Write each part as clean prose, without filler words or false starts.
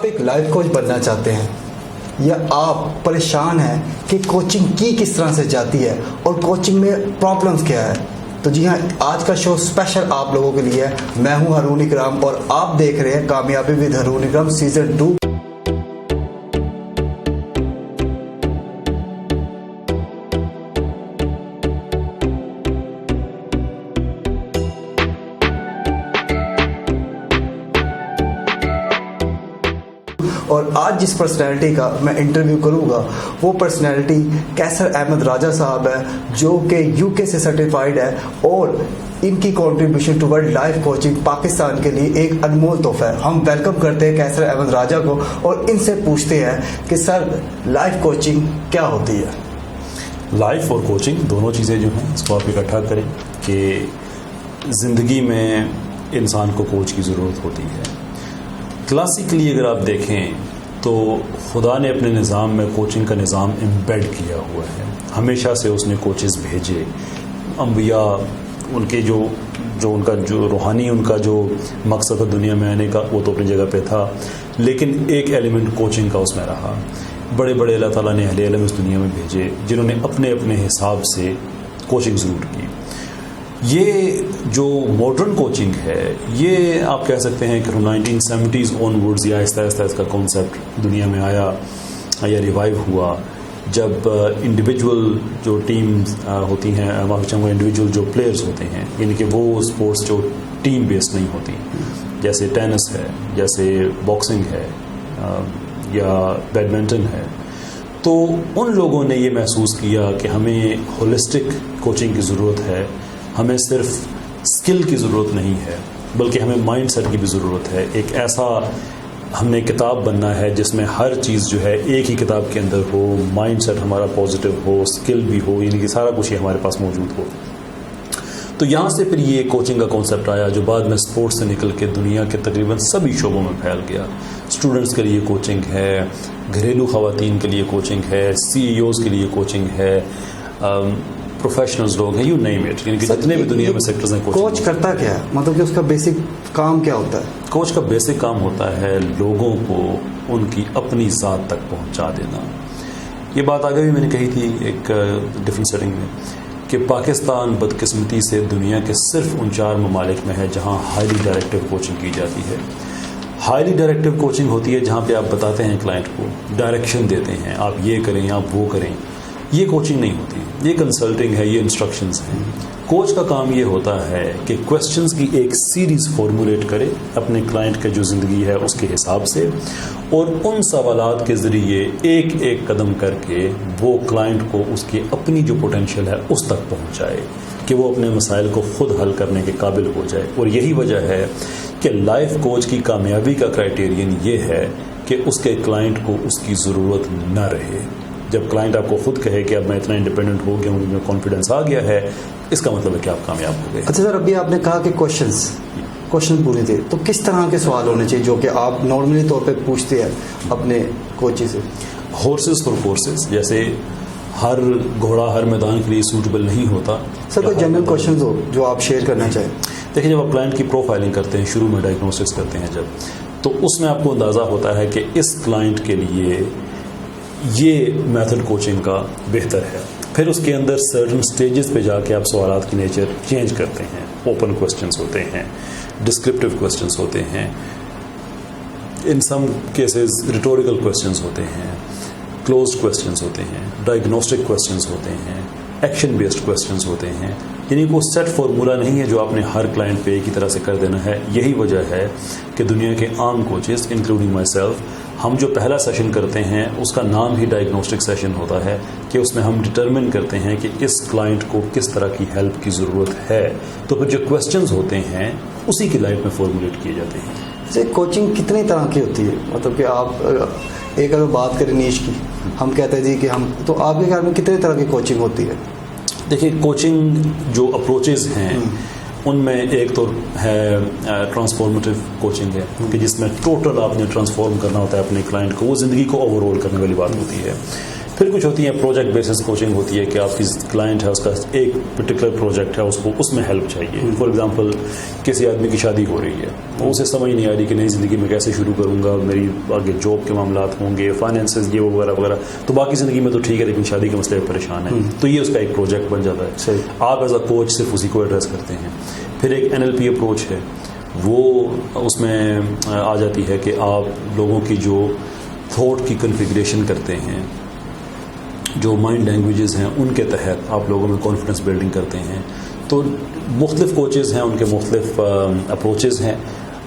ایک life coach بننا چاہتے ہیں یا آپ پریشان ہیں کہ کوچنگ کی کس طرح سے جاتی ہے اور کوچنگ میں پرابلمس کیا ہے، تو جی ہاں، آج کا شو اسپیشل آپ لوگوں کے لیے ہے. میں ہوں ہارون اکرام اور آپ دیکھ رہے ہیں کامیابی ود ہارون اکرام سیزن 2. اور آج جس پرسنالٹی کا میں انٹرویو کروں گا وہ پرسنالٹی کیسر احمد راجہ صاحب ہے، جو کہ یو کے سے سرٹیفائیڈ ہے، اور ان کی contribution to world life coaching Pakistan کے لیے ایک انمول تحفہ ہے. ہم ویلکم کرتے ہیں کیسر احمد راجہ کو اور ان سے پوچھتے ہیں کہ سر لائف کوچنگ کیا ہوتی ہے؟ لائف اور کوچنگ دونوں چیزیں جو ہیں اس کو آپ اکٹھا کریں کہ زندگی میں انسان کو کوچ کی ضرورت ہوتی ہے. کلاسیکلی اگر آپ دیکھیں تو خدا نے اپنے نظام میں کوچنگ کا نظام امبیڈ کیا ہوا ہے. ہمیشہ سے اس نے کوچز بھیجے. انبیاء ان کے جو ان کا جو روحانی ان کا جو مقصد ہے دنیا میں آنے کا وہ تو اپنی جگہ پہ تھا، لیکن ایک ایلیمنٹ کوچنگ کا اس میں رہا. بڑے بڑے اللہ تعالیٰ نے اہل علم اس دنیا میں بھیجے جنہوں نے اپنے اپنے حساب سے کوچنگ ضرور کی. یہ جو ماڈرن کوچنگ ہے یہ آپ کہہ سکتے ہیں کہ 1970s آن ورڈز یا آہستہ آہستہ اس کا کانسیپٹ دنیا میں آیا یا ریوائیو ہوا جب انڈیویجول جو ٹیم ہوتی ہیں، معافی چاہوں گا، انڈیویجول جو پلیئرز ہوتے ہیں، یعنی کہ وہ اسپورٹس جو ٹیم بیسڈ نہیں ہوتی، جیسے ٹینس ہے، جیسے باکسنگ ہے یا بیڈمنٹن ہے، تو ان لوگوں نے یہ محسوس کیا کہ ہمیں ہولسٹک کوچنگ کی ضرورت ہے. ہمیں صرف اسکل کی ضرورت نہیں ہے بلکہ ہمیں مائنڈ سیٹ کی بھی ضرورت ہے. ایک ایسا ہم نے کتاب بننا ہے جس میں ہر چیز جو ہے ایک ہی کتاب کے اندر ہو، مائنڈ سیٹ ہمارا پازیٹیو ہو، اسکل بھی ہو، یعنی کہ سارا کچھ ہی ہمارے پاس موجود ہو. تو یہاں سے پھر یہ کوچنگ کا کانسیپٹ آیا جو بعد میں اسپورٹس سے نکل کے دنیا کے تقریباً سبھی شعبوں میں پھیل گیا. اسٹوڈنٹس کے لیے کوچنگ ہے، گھریلو خواتین کے لیے کوچنگ ہے، CEO کے لیے کوچنگ ہے، پروفیشنلز لوگ ہیں، یو نیم اٹ، یعنی کہ جتنے بھی دنیا میں سیکٹرز ہیں. کوچ کرتا کیا ہے، مطلب کہ اس کا بیسک کام کیا ہوتا ہے؟ کوچ کا بیسک کام ہوتا ہے لوگوں کو ان کی اپنی ذات تک پہنچا دینا. یہ بات آگے بھی میں نے کہی تھی ایک ڈفرینٹ سیٹنگ میں کہ پاکستان بدقسمتی سے دنیا کے صرف ان 4 ممالک میں ہے جہاں ہائیلی ڈائریکٹیو کوچنگ کی جاتی ہے. ہائیلی ڈائریکٹیو کوچنگ ہوتی ہے جہاں پہ آپ بتاتے ہیں کلائنٹ کو، ڈائریکشن دیتے ہیں، آپ یہ کریں آپ وہ کریں. یہ کوچنگ نہیں ہوتی، یہ کنسلٹنگ ہے، یہ انسٹرکشنز ہیں. کوچ کا کام یہ ہوتا ہے کہ کویسچنز کی ایک سیریز فارمولیٹ کرے اپنے کلائنٹ کے جو زندگی ہے اس کے حساب سے، اور ان سوالات کے ذریعے ایک ایک قدم کر کے وہ کلائنٹ کو اس کی اپنی جو پوٹینشیل ہے اس تک پہنچائے کہ وہ اپنے مسائل کو خود حل کرنے کے قابل ہو جائے. اور یہی وجہ ہے کہ لائف کوچ کی کامیابی کا کرائٹیرین یہ ہے کہ اس کے کلائنٹ کو اس کی ضرورت نہ رہے. جب کلائنٹ آپ کو خود کہے کہ اب میں اتنا انڈیپینڈنٹ ہو گیا ہوں، مجھے کانفیڈنس آ گیا ہے، اس کا مطلب ہے کہ آپ کامیاب ہو گئے. اچھا سر، ابھی آپ نے کہا کہ کوشچن پوچھنے تھے، تو کس طرح کے سوال ہونے چاہیے جو کہ آپ نارملی طور پہ پوچھتے ہیں اپنے کوچی سے؟ ہارسز فار کورسز، جیسے ہر گھوڑا ہر میدان کے لیے سوٹیبل نہیں ہوتا. سر کوئی جنرل کوشچنز ہو جو آپ شیئر کرنا چاہیں؟ دیکھیں، جب آپ کلائنٹ کی پروفائلنگ کرتے ہیں، شروع میں ڈائگنوسٹکس کرتے ہیں جب، تو اس میں آپ کو اندازہ ہوتا ہے کہ اس کلائنٹ کے لیے یہ میتھڈ کوچنگ کا بہتر ہے. پھر اس کے اندر سرٹن سٹیجز پہ جا کے آپ سوالات کی نیچر چینج کرتے ہیں. اوپن کوسچنز ہوتے ہیں، ڈسکرپٹیو کوسچنز ہوتے ہیں، ان سم کیسز ریٹوریکل کوسچنز ہوتے ہیں، کلوزڈ کوسچنز ہوتے ہیں، ڈائگنوسٹک کوسچنز ہوتے ہیں، ایکشن بیسڈ کوسچنز ہوتے ہیں. یعنی کوئی سیٹ فارمولہ نہیں ہے جو آپ نے ہر کلائنٹ پہ ایک ہی طرح سے کر دینا ہے. یہی وجہ ہے کہ دنیا کے عام کوچز انکلوڈنگ مائی سیلف، ہم جو پہلا سیشن کرتے ہیں اس کا نام ہی ڈائگنوسٹک سیشن ہوتا ہے کہ اس میں ہم ڈٹرمن کرتے ہیں کہ اس کلائنٹ کو کس طرح کی ہیلپ کی ضرورت ہے. تو پھر جو کوسچنز ہوتے ہیں اسی کی لائف میں فارمولیٹ کیے جاتے ہیں. جیسے کوچنگ کتنی طرح کی ہوتی ہے؟ مطلب کہ آپ ایک اگر بات کریں نیش کی، ہم کہتے ہیں جی کہ ہم، تو آپ کے خیال میں کتنے طرح کی کوچنگ ہوتی ہے؟ دیکھیے، کوچنگ جو اپروچز ہیں ان میں ایک تو ہے ٹرانسفارمیٹیو کوچنگ ہے کہ جس میں ٹوٹل آپ نے ٹرانسفارم کرنا ہوتا ہے اپنے کلائنٹ کو، وہ زندگی کو اوور آل کرنے والی بات ہوتی ہے. پھر کچھ ہوتی ہیں پروجیکٹ بیسس کوچنگ ہوتی ہے کہ آپ کی کلائنٹ ہے اس کا ایک پرٹیکولر پروجیکٹ ہے اس کو اس میں ہیلپ چاہیے. فار ایگزامپل کسی آدمی کی شادی ہو رہی ہے اسے سمجھ نہیں آ رہی کہ نئی زندگی میں کیسے شروع کروں گا, میری آگے جاب کے معاملات ہوں گے, فائنینسز یہ وغیرہ وغیرہ, تو باقی زندگی میں تو ٹھیک ہے لیکن شادی کے مسئلے پریشان ہے, تو یہ اس کا ایک پروجیکٹ بن جاتا ہے. آپ ایز اے کوچ صرف اسی کو ایڈریس کرتے ہیں. پھر ایک NLP اپروچ ہے, وہ اس میں آ جاتی ہے کہ آپ لوگوں کی جو تھاٹ کی کنفیگریشن کرتے ہیں, جو مائنڈ لینگویجز ہیں ان کے تحت آپ لوگوں میں کانفیڈنس بلڈنگ کرتے ہیں. تو مختلف کوچز ہیں, ان کے مختلف اپروچز ہیں,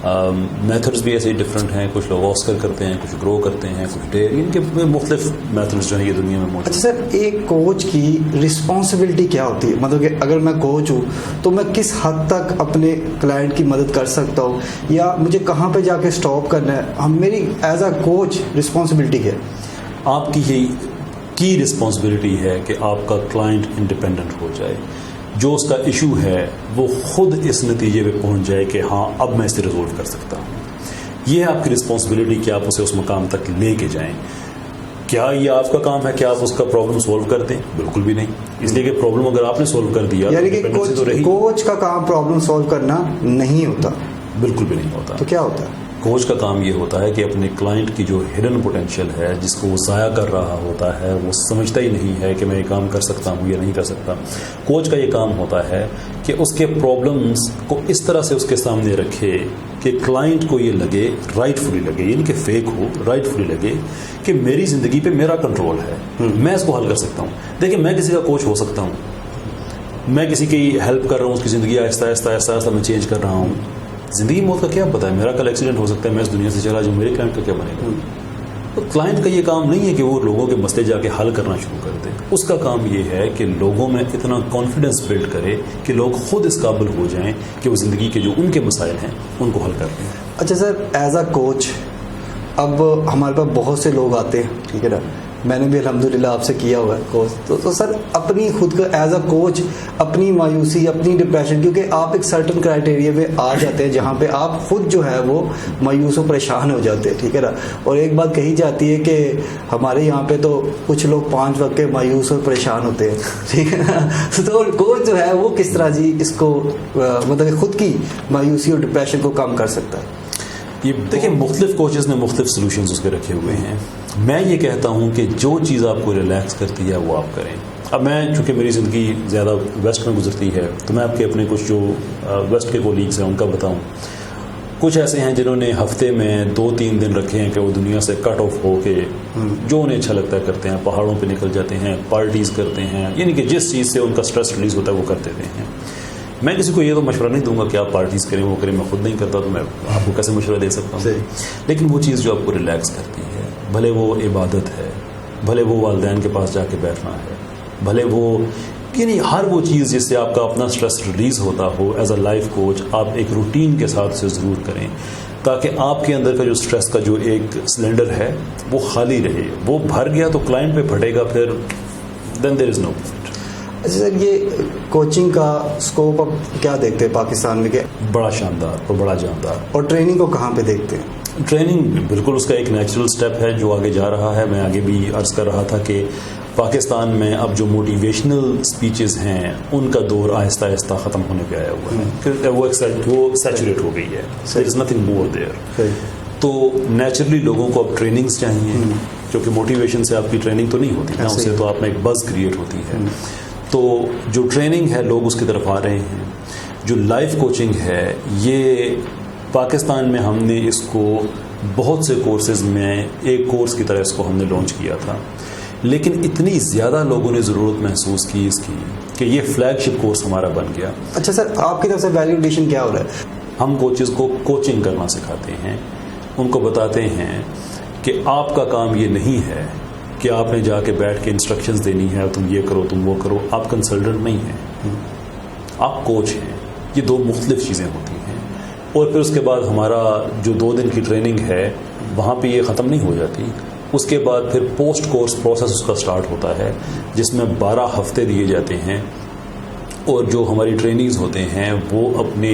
میتھڈز بھی ایسے ڈفرینٹ ہیں. کچھ لوگ آسکر کرتے ہیں, کچھ گرو کرتے ہیں, کچھ ڈیر, ان کے مختلف میتھڈز جو ہیں یہ دنیا میں موجود. اچھا سر, ایک کوچ کی رسپانسبلٹی کیا ہوتی ہے؟ مطلب کہ اگر میں کوچ ہوں تو میں کس حد تک اپنے کلائنٹ کی مدد کر سکتا ہوں, یا مجھے کہاں پہ جا کے اسٹاپ کرنا ہے؟ میری ایز اے کوچ رسپانسبلٹی کیا ہے؟ آپ کی ہی کی رسپانسبلٹی ہے کہ آپ کا کلائنٹ انڈیپینڈنٹ ہو جائے, جو اس کا ایشو ہے وہ خود اس نتیجے پہ پہنچ جائے کہ ہاں اب میں اسے ریزولو کر سکتا ہوں. یہ ہے آپ کی رسپانسبلٹی کہ آپ اسے اس مقام تک لے کے جائیں. کیا یہ آپ کا کام ہے کہ آپ اس کا پرابلم سولو کر دیں؟ بالکل بھی نہیں, اس لیے کہ پرابلم اگر آپ نے سولو کر دیا, یعنی کہ کوچ کا کام پرابلم سولو کرنا نہیں ہوتا. بالکل بھی نہیں ہوتا. تو کیا ہوتا ہے؟ کوچ کا کام یہ ہوتا ہے کہ اپنے کلائنٹ کی جو ہڈن پوٹینشیل ہے, جس کو وہ ضائع کر رہا ہوتا ہے, وہ سمجھتا ہی نہیں ہے کہ میں یہ کام کر سکتا ہوں یا نہیں کر سکتا. کوچ کا یہ کام ہوتا ہے کہ اس کے پرابلمس کو اس طرح سے اس کے سامنے رکھے کہ کلائنٹ کو یہ لگے, رائٹ فلی لگے, یعنی کہ فیک ہو, رائٹ فلی لگے کہ میری زندگی پہ میرا کنٹرول ہے, میں اس کو حل کر سکتا ہوں. دیکھیں, میں کسی کا کوچ ہو سکتا ہوں, میں کسی کی ہیلپ کر رہا ہوں, اس کی زندگی آہستہ آہستہ آہستہ آہستہ میں چینج کر رہا ہوں. زندگی موت کا کیا پتہ ہے, میرا کل ایکسیڈنٹ ہو سکتا ہے, میں اس دنیا سے چلا جاؤں, میرے کلائنٹ کا کیا بنے گا؟ تو کلائنٹ کا یہ کام نہیں ہے کہ وہ لوگوں کے مسئلے جا کے حل کرنا شروع کر دے. اس کا کام یہ ہے کہ لوگوں میں اتنا کانفیڈنس بلڈ کرے کہ لوگ خود اس قابل ہو جائیں کہ وہ زندگی کے جو ان کے مسائل ہیں ان کو حل کر دیں. اچھا سر, ایز اے کوچ اب ہمارے پاس بہت سے لوگ آتے ہیں, ٹھیک ہے نا, میں نے بھی الحمدللہ آپ سے کیا ہوا ہے کوچ, تو سر اپنی خود کا ایز اے کوچ اپنی مایوسی, اپنی ڈپریشن, کیونکہ آپ ایک سرٹن کرائٹیریا میں آ جاتے ہیں جہاں پہ آپ خود جو ہے وہ مایوس و پریشان ہو جاتے ہیں, ٹھیک ہے نا. اور ایک بات کہی جاتی ہے کہ ہمارے یہاں پہ تو کچھ لوگ 5 وقت کے مایوس اور پریشان ہوتے ہیں, ٹھیک ہے نا. تو کوچ جو ہے وہ کس طرح جی اس کو مطلب خود کی مایوسی اور ڈپریشن کو کم کر سکتا ہے؟ یہ دیکھیں, مختلف کوچز نے مختلف سلوشنز اس کے رکھے ہوئے ہیں. میں یہ کہتا ہوں کہ جو چیز آپ کو ریلیکس کرتی ہے وہ آپ کریں. اب میں چونکہ میری زندگی زیادہ ویسٹ میں گزرتی ہے تو میں آپ کے اپنے کچھ جو ویسٹ کے کولیگس ہیں ان کا بتاؤں. کچھ ایسے ہیں جنہوں نے ہفتے میں 2-3 دن رکھے ہیں کہ وہ دنیا سے کٹ آف ہو کے جو انہیں اچھا لگتا ہے کرتے ہیں, پہاڑوں پہ نکل جاتے ہیں, پارٹیز کرتے ہیں, یعنی کہ جس چیز سے ان کا اسٹریس ریلیز ہوتا ہے وہ کر دیتے ہیں. میں کسی کو یہ تو مشورہ نہیں دوں گا کہ آپ پارٹیز کریں, وہ کریں, میں خود نہیں کرتا تو میں آپ کو کیسے مشورہ دے سکتا ہوں. لیکن وہ چیز جو آپ کو ریلیکس کرتی ہے, بھلے وہ عبادت ہے, بھلے وہ والدین کے پاس جا کے بیٹھنا ہے, بھلے وہ یعنی ہر وہ چیز جس سے آپ کا اپنا اسٹریس ریلیز ہوتا ہو, ایز اے لائف کوچ آپ ایک روٹین کے ساتھ اسے ضرور کریں تاکہ آپ کے اندر کا جو اسٹریس کا جو ایک سلنڈر ہے وہ خالی رہے. وہ بھر گیا تو کلائنٹ پہ پھٹے گا, پھر دین دیر از نو پوائنٹ. اچھا سر, یہ کوچنگ کا اسکوپ اب کیا دیکھتے ہیں پاکستان میں؟ کہ بڑا شاندار اور بڑا جاندار. اور ٹریننگ کو کہاں پہ دیکھتے ہیں؟ ٹریننگ بالکل اس کا ایک نیچرل سٹیپ ہے جو آگے جا رہا ہے. میں آگے بھی عرض کر رہا تھا کہ پاکستان میں اب جو موٹیویشنل سپیچز ہیں ان کا دور آہستہ آہستہ ختم ہونے پہ آیا ہوا ہے, وہ سیچوریٹ ہو گئی ہے. دیر از نتھنگ مور دیئر. تو نیچرلی لوگوں کو اب ٹریننگز چاہیے, کیونکہ موٹیویشن سے آپ کی ٹریننگ تو نہیں ہوتی نا, اس سے تو آپ میں ایک بز کریٹ ہوتی ہے. تو جو ٹریننگ ہے لوگ اس کی طرف آ رہے ہیں. جو لائف کوچنگ ہے یہ پاکستان میں ہم نے اس کو بہت سے کورسز میں ایک کورس کی طرح اس کو ہم نے لانچ کیا تھا, لیکن اتنی زیادہ لوگوں نے ضرورت محسوس کی اس کی کہ یہ فلیگ شپ کورس ہمارا بن گیا. اچھا سر, آپ کی طرف سے ویلیو ایڈیشن کیا ہو رہا ہے؟ ہم کوچز کو کوچنگ کرنا سکھاتے ہیں, ان کو بتاتے ہیں کہ آپ کا کام یہ نہیں ہے کہ آپ نے جا کے بیٹھ کے انسٹرکشنز دینی ہے, تم یہ کرو تم وہ کرو. آپ کنسلٹنٹ نہیں ہیں, آپ کوچ ہیں. یہ 2 مختلف چیزیں ہوتی ہیں. اور پھر اس کے بعد ہمارا جو 2 دن کی ٹریننگ ہے وہاں پہ یہ ختم نہیں ہو جاتی. اس کے بعد پھر پوسٹ کورس پروسیس اس کا سٹارٹ ہوتا ہے جس میں 12 ہفتے دیے جاتے ہیں, اور جو ہماری ٹرینیز ہوتے ہیں وہ اپنے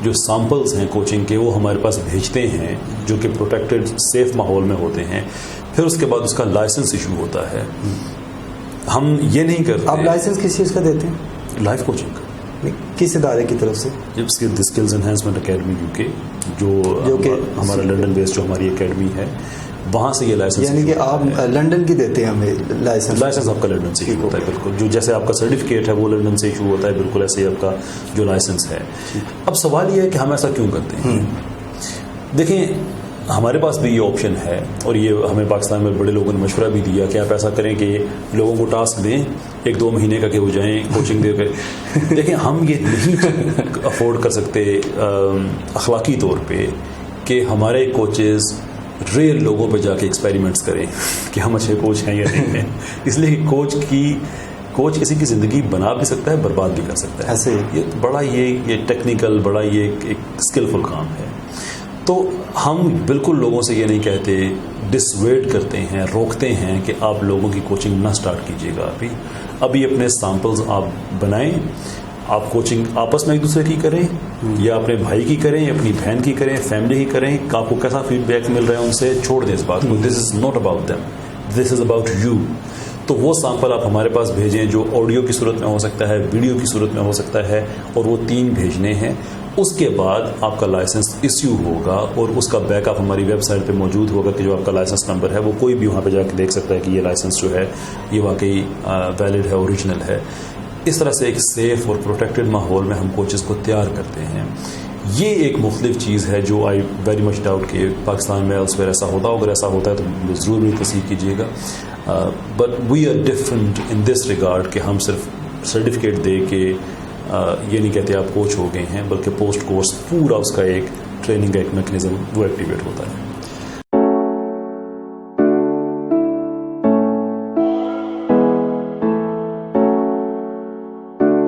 جو سیمپلز ہیں کوچنگ کے وہ ہمارے پاس بھیجتے ہیں جو کہ پروٹیکٹڈ سیف ماحول میں ہوتے ہیں, پھر اس کے بعد اس کا لائسنس ایشو ہوتا ہے. ہم یہ نہیں کرتے. آپ لائسنس کس چیز کا دیتے ہیں؟ لائف کوچنگ کس ادارے کی طرف سے؟ اسکلز انہینسمنٹ اکیڈمی UK جو کہ ہمارا لنڈن بیس جو ہماری اکیڈمی ہے وہاں سے یہ لائسنس. یعنی کہ آپ لنڈن کی دیتے ہیں ہمیں لائسنس آپ کا لنڈن سے ایشو ہوتا ہے. بالکل جو جیسے آپ کا سرٹیفکیٹ ہے وہ لنڈن سے ایشو ہوتا ہے, بالکل ایسے ہی آپ کا جو لائسنس ہے. اب سوال یہ ہے کہ ہم ایسا کیوں کرتے ہیں. دیکھیں ہمارے پاس بھی یہ آپشن ہے اور یہ ہمیں پاکستان میں بڑے لوگوں نے مشورہ بھی دیا کہ آپ ایسا کریں کہ لوگوں کو ٹاسک دیں 1-2 مہینے کا کہ وہ جائیں کوچنگ دے کر. دیکھیں ہم یہ نہیں افورڈ کر سکتے اخلاقی طور پہ کہ ہمارے کوچز ریئل لوگوں پہ جا کے ایکسپیریمنٹس کریں کہ ہم اچھے کوچ ہیں یا نہیں ہیں. اس لیے کوچ کسی کی زندگی بنا بھی سکتا ہے, برباد بھی کر سکتا ہے. ایسے یہ بڑا یہ ٹیکنیکل بڑا یہ ایک اسکلفل کام ہے. تو ہم بالکل لوگوں سے یہ نہیں کہتے, ڈسویڈ کرتے ہیں, روکتے ہیں کہ آپ لوگوں کی کوچنگ نہ سٹارٹ کیجیے گا. ابھی اپنے سیمپلز آپ بنائیں, آپ کوچنگ آپس میں ایک دوسرے کی کریں یا اپنے بھائی کی کریں, اپنی بہن کی کریں, فیملی کی کریں. آپ کو کیسا فیڈ بیک مل رہا ہے ان سے چھوڑ دیں اس بات کو. This is not about them, this is about you. تو وہ سیمپل آپ ہمارے پاس بھیجیں جو آڈیو کی صورت میں ہو سکتا ہے, ویڈیو کی صورت میں ہو سکتا ہے, اور وہ 3 بھیجنے ہیں. اس کے بعد آپ کا لائسنس ایشو ہوگا اور اس کا بیک اپ ہماری ویب سائٹ پہ موجود ہوگا کہ جو آپ کا لائسنس نمبر ہے وہ کوئی بھی وہاں پہ جا کے دیکھ سکتا ہے کہ یہ لائسنس جو ہے یہ واقعی ویلڈ ہے, اوریجنل ہے. اس طرح سے ایک سیف اور پروٹیکٹڈ ماحول میں ہم کوچز کو تیار کرتے ہیں. یہ ایک مختلف چیز ہے جو آئی ویری مچ ڈاؤٹ کہ پاکستان میں elsewhere ایسا ہوتا. اگر ایسا ہوتا ہے تو ضرور بھی تصحیح کیجیے گا. But we are different in this regard کہ ہم صرف سرٹیفکیٹ دے کے یہ نہیں کہتے آپ کوچ ہو گئے ہیں, بلکہ پوسٹ کورس پورا اس کا ایک ٹریننگ کا ایک میکنزم وہ ایکٹیویٹ ہوتا ہے.